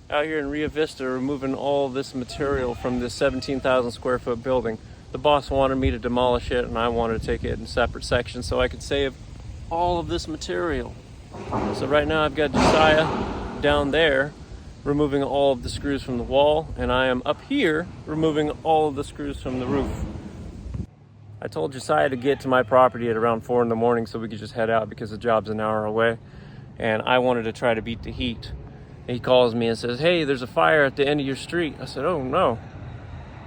out here in Rio Vista removing all this material from this 17,000 square foot building. The boss wanted me to demolish it and I wanted to take it in separate sections so I could save all of this material. So right now I've got Josiah down there removing all of the screws from the wall, and I am up here removing all of the screws from the roof. I told Josiah to get to my property at around 4 in the morning so we could just head out because the job's an hour away, and I wanted to try to beat the heat. He calls me and says, "Hey, there's a fire at the end of your street." I said, "Oh no.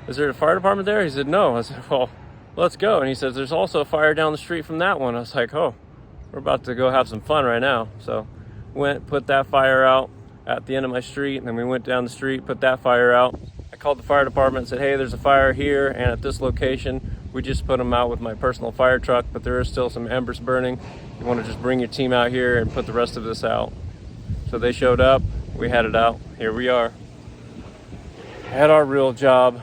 Is there a fire department there?" He said, "No." I said, "Well, let's go." And he says, "There's also a fire down the street from that one." I was like, "Oh, we're about to go have some fun right now." So went, put that fire out at the end of my street, and then we went down the street, put that fire out. I called the fire department and said, "Hey, there's a fire here and at this location." We just put them out with my personal fire truck, but there is still some embers burning. You want to just bring your team out here and put the rest of this out. So they showed up, we had it out. Here we are. Had our real job.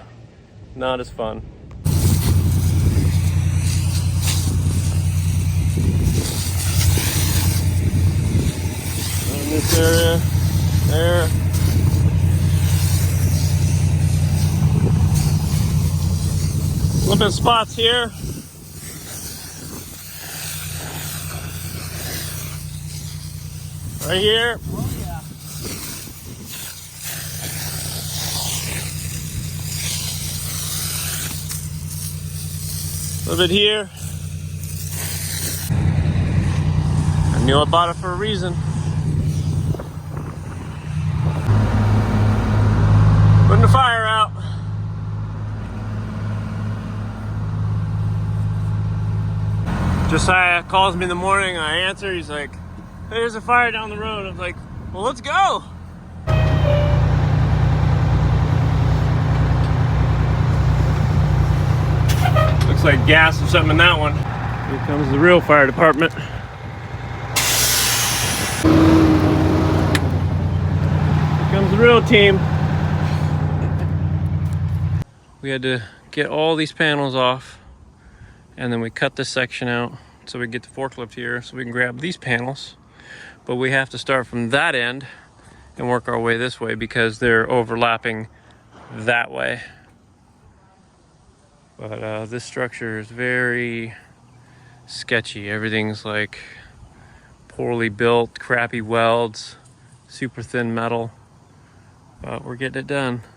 Not as fun. In this area, there. Flipping spots here. Right here. Oh yeah. A little bit here. I knew I bought it for a reason. Putting the fire out. Josiah calls me in the morning, I answer, he's like, "Hey, there's a fire down the road." I'm like, "Well, let's go." Looks like gas or something in that one. Here comes the real fire department. Here comes the real team. We had to get all these panels off, and then we cut this section out so we can get the forklift here so we can grab these panels. But we have to start from that end and work our way this way because they're overlapping that way. But this structure is very sketchy. Everything's like poorly built, crappy welds, super thin metal. But we're getting it done.